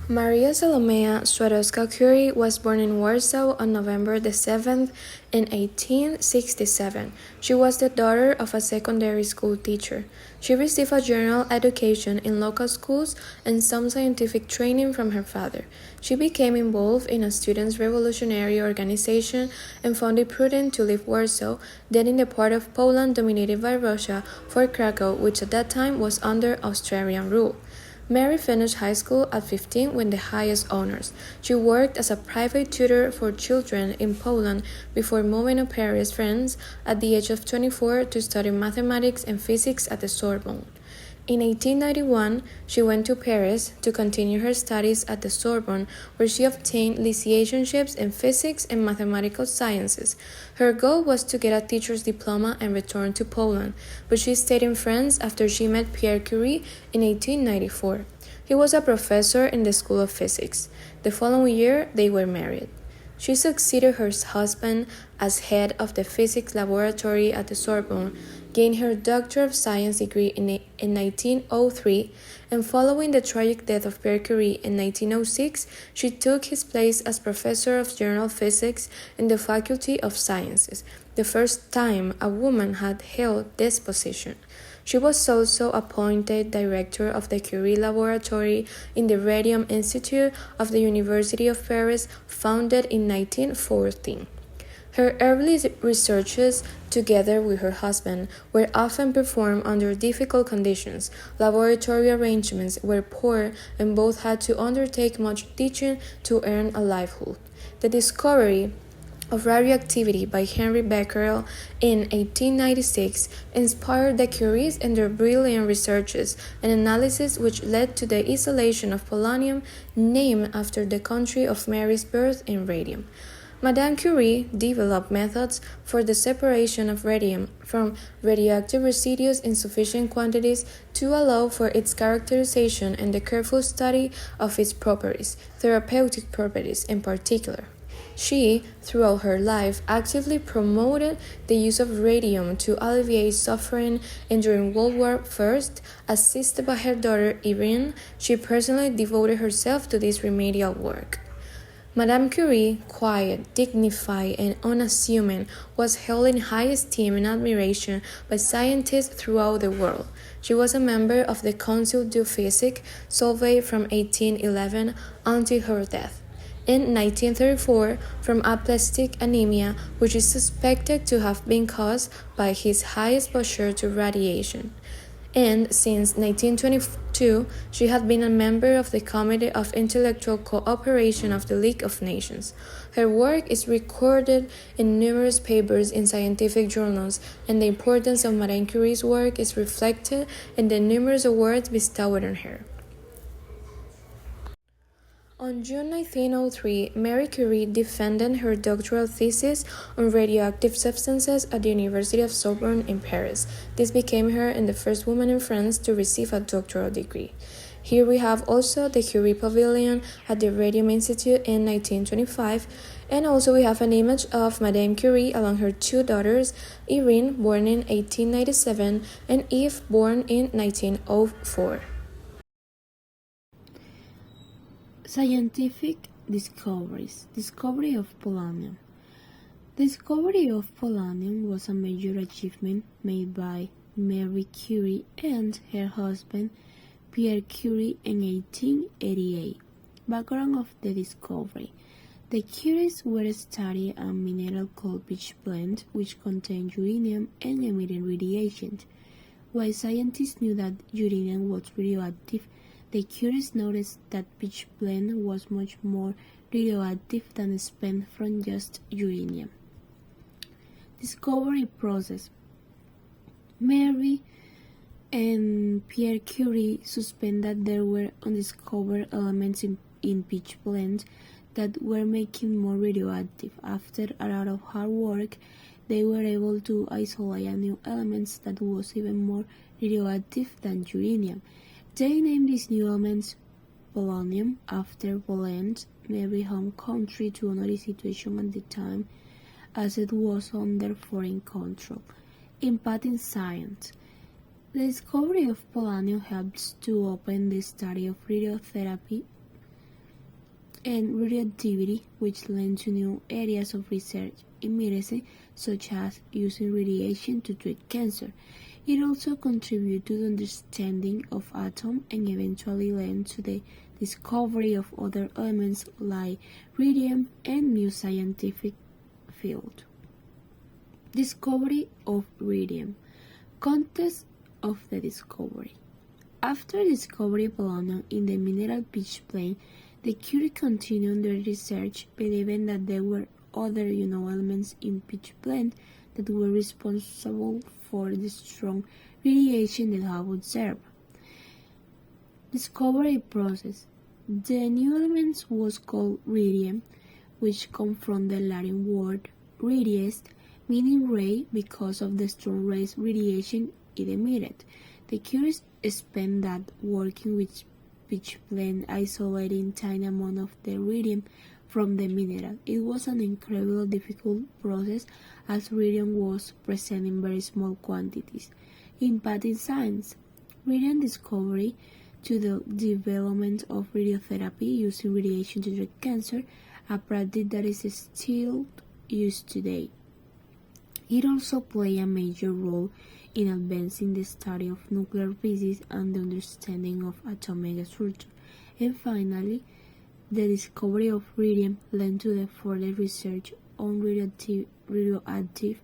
Maria Salomea Skłodowska-Curie was born in Warsaw on November the 7th in 1867. She was the daughter of a secondary school teacher. She received a general education in local schools and some scientific training from her father. She became involved in a students' revolutionary organization and found it prudent to leave Warsaw, then in the part of Poland dominated by Russia, for Krakow, which at that time was under Austrian rule. Mary finished high school at 15 with the highest honors. She worked as a private tutor for children in Poland before moving to Paris, France, at the age of 24 to study mathematics and physics at the Sorbonne. In 1891, she went to Paris to continue her studies at the Sorbonne, where she obtained licentiateships in physics and mathematical sciences. Her goal was to get a teacher's diploma and return to Poland, but she stayed in France after she met Pierre Curie in 1894. He was a professor in the School of Physics. The following year, they were married. She succeeded her husband as head of the physics laboratory at the Sorbonne, gained her Doctor of Science degree in 1903, and following the tragic death of Pierre Curie in 1906, she took his place as professor of general physics in the Faculty of Sciences, the first time a woman had held this position. She was also appointed director of the Curie Laboratory in the Radium Institute of the University of Paris, founded in 1914. Her early researches, together with her husband, were often performed under difficult conditions. Laboratory arrangements were poor, and both had to undertake much teaching to earn a livelihood. The discovery of radioactivity by Henry Becquerel in 1896 inspired the Curies in their brilliant researches and analysis, which led to the isolation of polonium, named after the country of Mary's birth in radium. Madame Curie developed methods for the separation of radium from radioactive residues in sufficient quantities to allow for its characterization and the careful study of its properties, therapeutic properties in particular. She, throughout her life, actively promoted the use of radium to alleviate suffering, and during World War I, assisted by her daughter Irene, she personally devoted herself to this remedial work. Madame Curie, quiet, dignified, and unassuming, was held in high esteem and admiration by scientists throughout the world. She was a member of the Conseil de Physique Solvay from 1811 until her death. In 1934, from aplastic anemia, which is suspected to have been caused by his high exposure to radiation. And since 1922, she had been a member of the Committee of Intellectual Cooperation of the League of Nations. Her work is recorded in numerous papers in scientific journals, and the importance of Madame Curie's work is reflected in the numerous awards bestowed on her. On June 1903, Marie Curie defended her doctoral thesis on radioactive substances at the University of Sorbonne in Paris. This became her the first woman in France to receive a doctoral degree. Here we have also the Curie Pavilion at the Radium Institute in 1925, and also we have an image of Madame Curie along her two daughters, Irene, born in 1897, and Eve, born in 1904. Scientific discoveries. Discovery of polonium. The discovery of polonium was a major achievement made by Marie Curie and her husband Pierre Curie in 1888. Background of the discovery. The Curies were studying a mineral called pitchblende, which contained uranium and emitted radiation. While scientists knew that uranium was radioactive, the Curies noticed that pitchblende was much more radioactive than spent from just uranium. Discovery process. Marie and Pierre Curie suspected that there were undiscovered elements in pitchblende that were making more radioactive. After a lot of hard work, they were able to isolate a new element that was even more radioactive than uranium. They named these new elements polonium after Poland, Mary's home country, to honor the situation at the time, as it was under foreign control. Impact in science. The discovery of polonium helps to open the study of radiotherapy and radioactivity, which led to new areas of research in medicine, such as using radiation to treat cancer. It also contributed to the understanding of atoms and eventually led to the discovery of other elements like radium and new scientific field. Discovery of radium. Context of the discovery. After discovering polonium in the mineral pitch plain, the Curie continued their research, believing that there were other elements in pitch plain that were responsible for the strong radiation they have observed. Discovery process. The new element was called radium, which comes from the Latin word radiest, meaning ray because of the strong rays radiation it emitted. The Curie spent that working with pitch plain isolating tiny amount of the radium from the mineral. It was an incredibly difficult process as radium was present in very small quantities. Impact in science. Radium discovery to the development of radiotherapy using radiation to treat cancer, a practice that is still used today. It also played a major role in advancing the study of nuclear physics and the understanding of atomic structure. And finally, the discovery of radium led to the further research on radioactive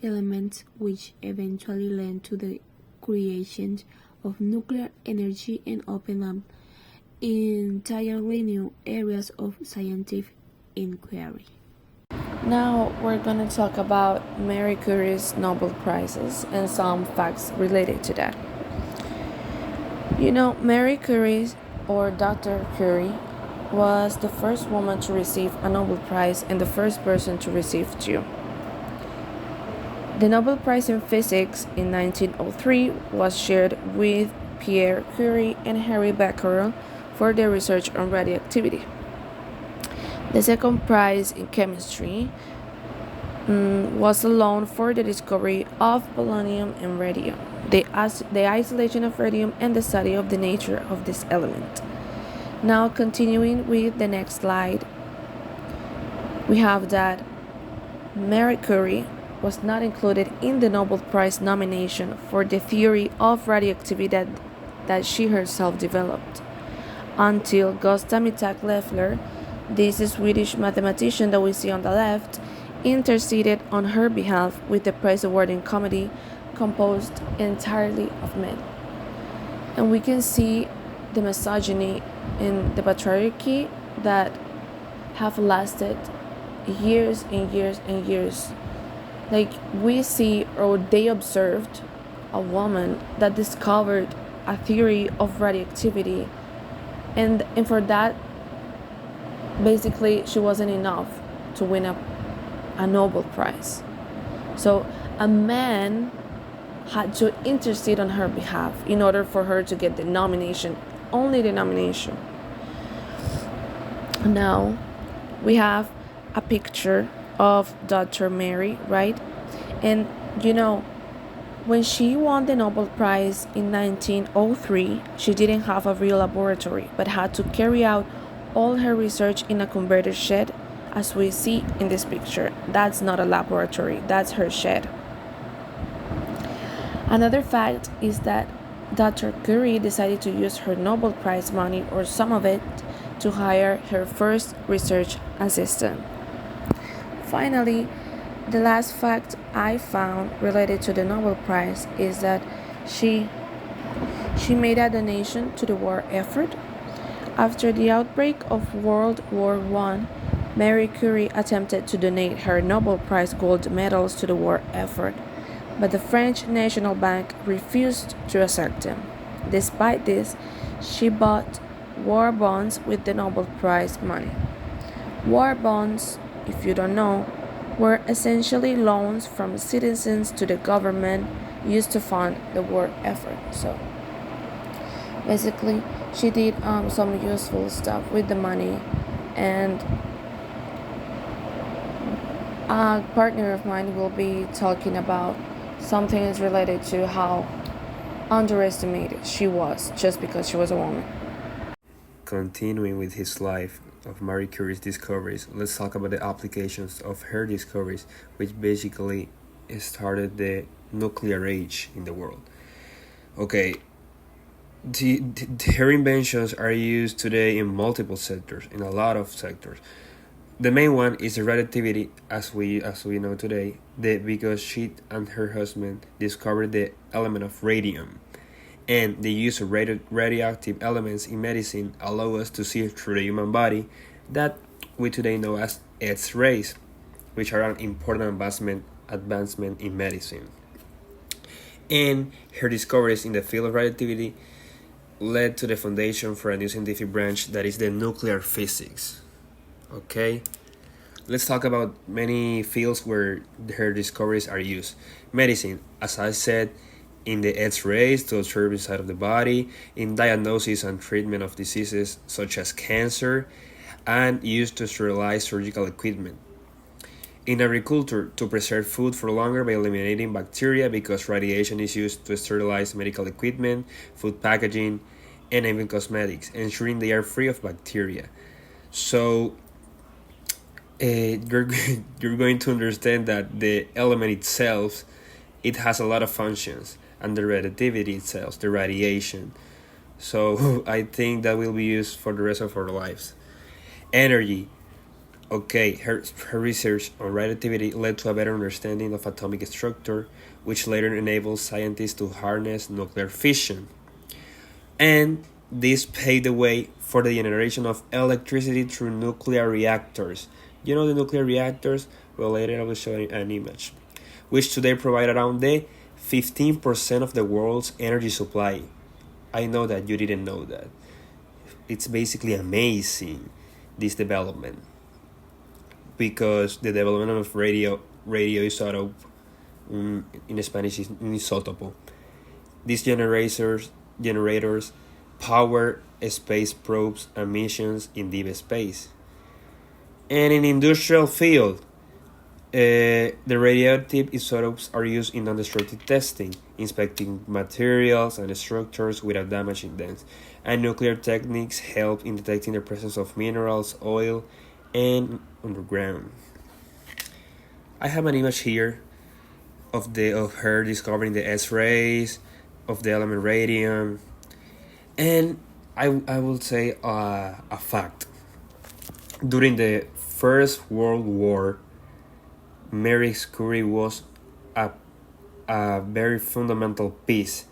elements, which eventually led to the creation of nuclear energy and opened up entirely new areas of scientific inquiry. Now we're going to talk about Marie Curie's Nobel Prizes and some facts related to that. Marie Curie, or Dr. Curie, was the first woman to receive a Nobel Prize and the first person to receive two. The Nobel Prize in Physics in 1903 was shared with Pierre Curie and Henri Becquerel for their research on radioactivity. The second prize in chemistry was alone for the discovery of polonium and radium, the isolation of radium and the study of the nature of this element. Now continuing with the next slide, we have that Marie Curie was not included in the Nobel Prize nomination for the theory of radioactivity that she herself developed until Gustav Mittag-Leffler, this Swedish mathematician that we see on the left, interceded on her behalf with the prize-awarding committee composed entirely of men. And we can see the misogyny and the patriarchy that have lasted years and years and years. Like, we see, or they observed, a woman that discovered a theory of radioactivity, and for that, basically, she wasn't enough to win a Nobel Prize. So a man had to intercede on her behalf in order for her to get the nomination, only the nomination. Now we have a picture of Dr. Mary, right? And when she won the Nobel Prize in 1903, she didn't have a real laboratory, but had to carry out all her research in a converted shed, as we see in this picture. That's not a laboratory, that's her shed. Another fact is that Dr. Curie decided to use her Nobel Prize money, or some of it, to hire her first research assistant. Finally, the last fact I found related to the Nobel Prize is that she made a donation to the war effort. After the outbreak of World War I, Marie Curie attempted to donate her Nobel Prize gold medals to the war effort, but the French National Bank refused to accept them. Despite this, she bought war bonds with the Nobel Prize money. War bonds, if you don't know, were essentially loans from citizens to the government used to fund the war effort. So basically, she did some useful stuff with the money, and a partner of mine will be talking about something is related to how underestimated she was just because she was a woman. continuing with his life of Marie Curie's discoveries, let's talk about the applications of her discoveries, which basically started the nuclear age in the world. Okay, her inventions are used today in multiple sectors, in a lot of sectors. The main one is the relativity, as we know today, because she and her husband discovered the element of radium, and the use of radioactive elements in medicine allow us to see through the human body that we today know as X-rays, which are an important advancement in medicine. And her discoveries in the field of relativity led to the foundation for a new scientific branch that is the nuclear physics. Okay, let's talk about many fields where her discoveries are used. Medicine, as I said, in the X-rays to observe inside of the body, in diagnosis and treatment of diseases such as cancer, and used to sterilize surgical equipment. In agriculture, to preserve food for longer by eliminating bacteria, because radiation is used to sterilize medical equipment, food packaging, and even cosmetics, ensuring they are free of bacteria. So you're going to understand that the element itself, it has a lot of functions, and the relativity itself, the radiation. So I think that will be used for the rest of our lives. Energy. Okay, her research on relativity led to a better understanding of atomic structure, which later enabled scientists to harness nuclear fission. And this paved the way for the generation of electricity through nuclear reactors. You know the nuclear reactors? Well, later I will show you an image, which today provide around the 15% of the world's energy supply. I know that you didn't know that. It's basically amazing, this development, because the development of radio isotope, in Spanish is isótopo. These generators power space probes and missions in deep space. And in industrial field, the radioactive isotopes are used in non-destructive testing, inspecting materials and structures without damaging them. And nuclear techniques help in detecting the presence of minerals, oil, and underground. I have an image here of her discovering the X-rays, of the element radium, and I will say a fact. During the First World War, Marie Curie was a very fundamental piece,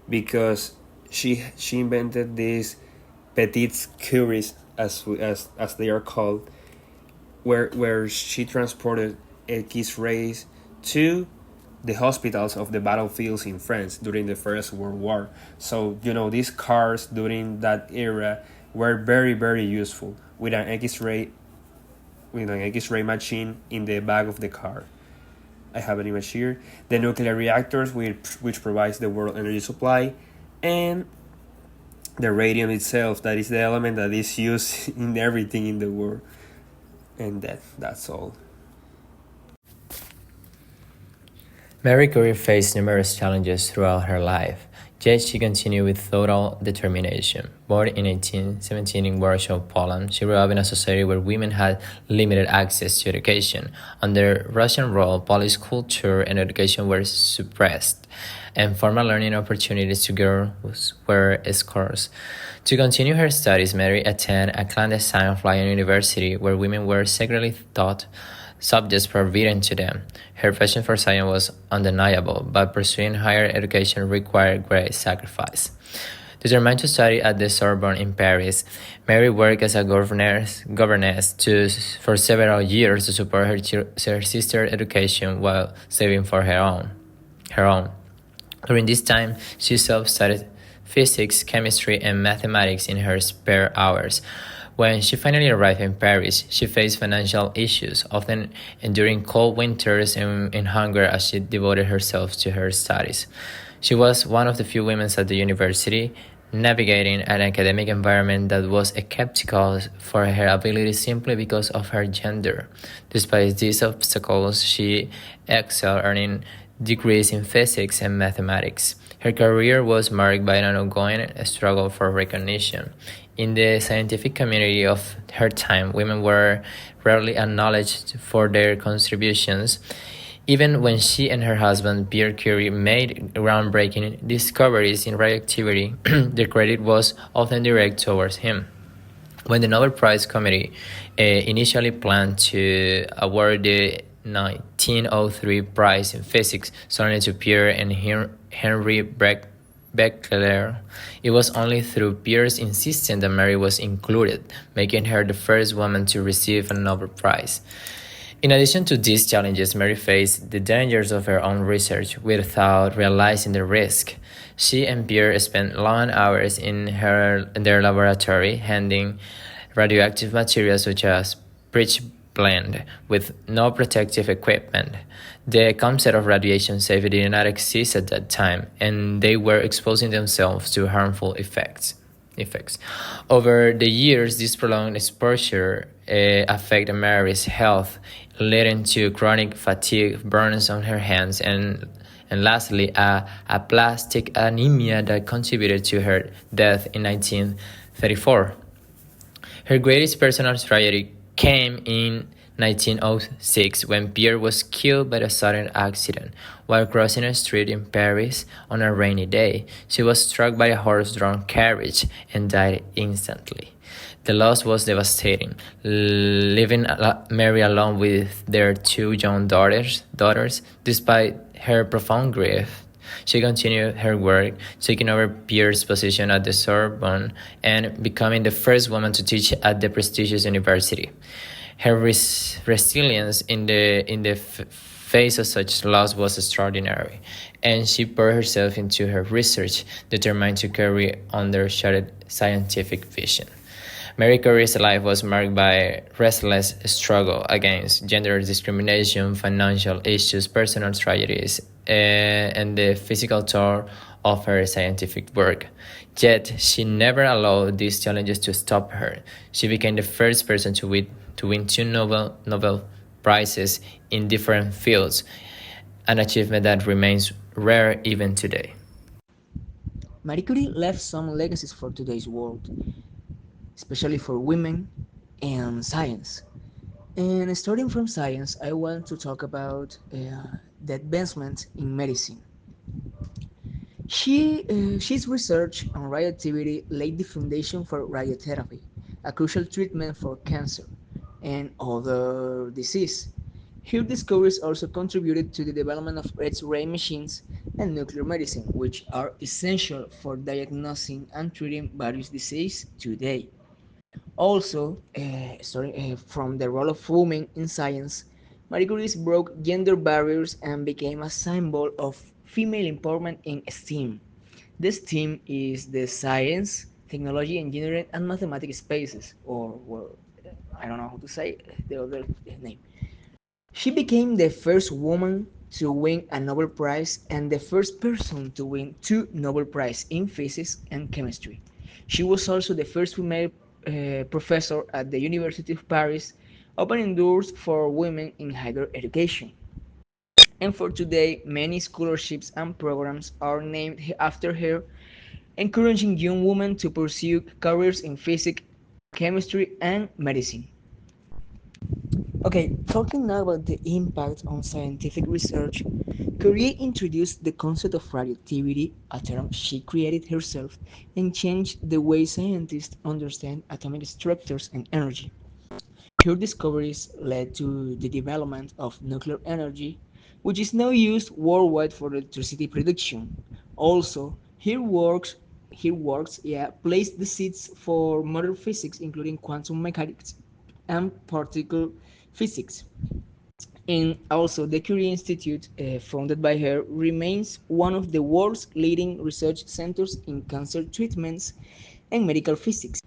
because she invented these petite curies, as they are called, where she transported X-rays to the hospitals of the battlefields in France during the First World War. So these cars during that era were very, very useful, with an X-ray machine in the back of the car. I have an image here. The nuclear reactors, which provides the world energy supply, and the radium itself, that is the element that is used in everything in the world. And that's all. Marie Curie faced numerous challenges throughout her life, yet she continued with total determination. Born in 1817 in Warsaw, Poland, she grew up in a society where women had limited access to education. Under Russian rule, Polish culture and education were suppressed, and formal learning opportunities to girls were scarce. To continue her studies, Mary attended a clandestine flying university where women were secretly taught subjects forbidden to them. Her passion for science was undeniable, but pursuing higher education required great sacrifice. Determined to study at the Sorbonne in Paris, Mary worked as a governess for several years to support her sister's education while saving for her own. During this time, she self-studied physics, chemistry, and mathematics in her spare hours. When she finally arrived in Paris, she faced financial issues, often enduring cold winters and hunger as she devoted herself to her studies. She was one of the few women at the university, navigating an academic environment that was skeptical for her ability simply because of her gender. Despite these obstacles, she excelled, earning degrees in physics and mathematics. Her career was marked by an ongoing struggle for recognition. In the scientific community of her time, women were rarely acknowledged for their contributions. Even when she and her husband Pierre Curie made groundbreaking discoveries in radioactivity, the credit was often directed towards him. When the Nobel Prize Committee initially planned to award the 1903 prize in physics solely to Pierre and Henry Becquerel, it was only through Pierre's insistence that Mary was included, making her the first woman to receive a Nobel Prize. In addition to these challenges, Mary faced the dangers of her own research without realizing the risk. She and Pierre spent long hours in their laboratory handling radioactive materials such as pitchblende with no protective equipment. The concept of radiation safety did not exist at that time, and they were exposing themselves to harmful effects. Over the years, this prolonged exposure affected Mary's health, leading to chronic fatigue, burns on her hands, and lastly, a plastic anemia that contributed to her death in 1934. Her greatest personal tragedy came in 1906 when Pierre was killed by a sudden accident while crossing a street in Paris on a rainy day. She was struck by a horse-drawn carriage and died instantly. The loss was devastating, leaving Mary alone with their two young daughters. Despite her profound grief, she continued her work, taking over Pierre's position at the Sorbonne and becoming the first woman to teach at the prestigious university. Her resilience in the face of such loss was extraordinary, and she poured herself into her research, determined to carry on their shared scientific vision. Marie Curie's life was marked by restless struggle against gender discrimination, financial issues, personal tragedies, and the physical toll of her scientific work. Yet, she never allowed these challenges to stop her. She became the first person to win two Nobel Prizes in different fields, an achievement that remains rare even today. Marie Curie left some legacies for today's world, especially for women and science. And starting from science, I want to talk about the advancement in medicine. She's research on radioactivity laid the foundation for radiotherapy, a crucial treatment for cancer and other disease. Her discoveries also contributed to the development of X-ray machines and nuclear medicine, which are essential for diagnosing and treating various diseases today. Also, from the role of women in science, Marie Curie broke gender barriers and became a symbol of female empowerment in STEAM. The STEAM is the science, technology, engineering, and mathematics spaces, or well, I don't know how to say the other name. She became the first woman to win a Nobel Prize and the first person to win two Nobel Prizes in physics and chemistry. She was also the first female professor at the University of Paris, opening doors for women in higher education. And for today, many scholarships and programs are named after her, encouraging young women to pursue careers in physics, chemistry, and medicine. Okay, talking now about the impact on scientific research, Curie introduced the concept of radioactivity, a term she created herself, and changed the way scientists understand atomic structures and energy. Her discoveries led to the development of nuclear energy, which is now used worldwide for electricity production. Also, her works placed the seeds for modern physics, including quantum mechanics and particle physics. And also, the Curie Institute, founded by her, remains one of the world's leading research centers in cancer treatments and medical physics.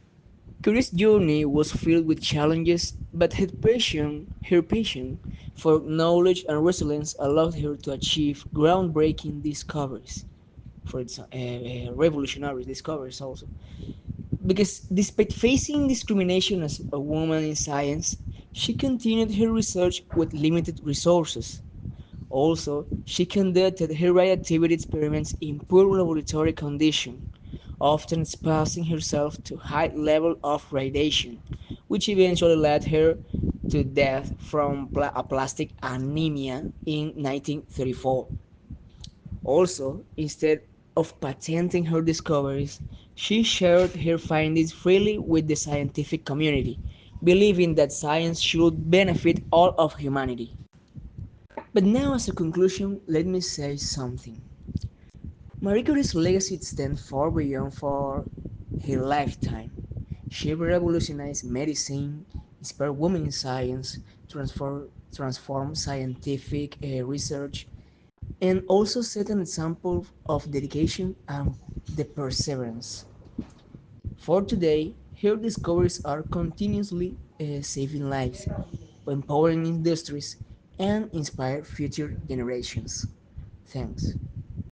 Curie's journey was filled with challenges, but her passion for knowledge and resilience allowed her to achieve groundbreaking discoveries. For example, revolutionary discoveries also. Because despite facing discrimination as a woman in science, she continued her research with limited resources. Also, she conducted her radioactivity experiments in poor laboratory conditions, often exposing herself to high levels of radiation, which eventually led her to death from aplastic anemia in 1934. Also, instead of patenting her discoveries, she shared her findings freely with the scientific community, believing that science should benefit all of humanity. But now, as a conclusion, let me say something. Marie Curie's legacy extends far beyond for her lifetime. She revolutionized medicine, inspired women in science, transformed scientific research, and also set an example of dedication and the perseverance. For today, her discoveries are continuously saving lives, empowering industries, and inspire future generations. Thanks.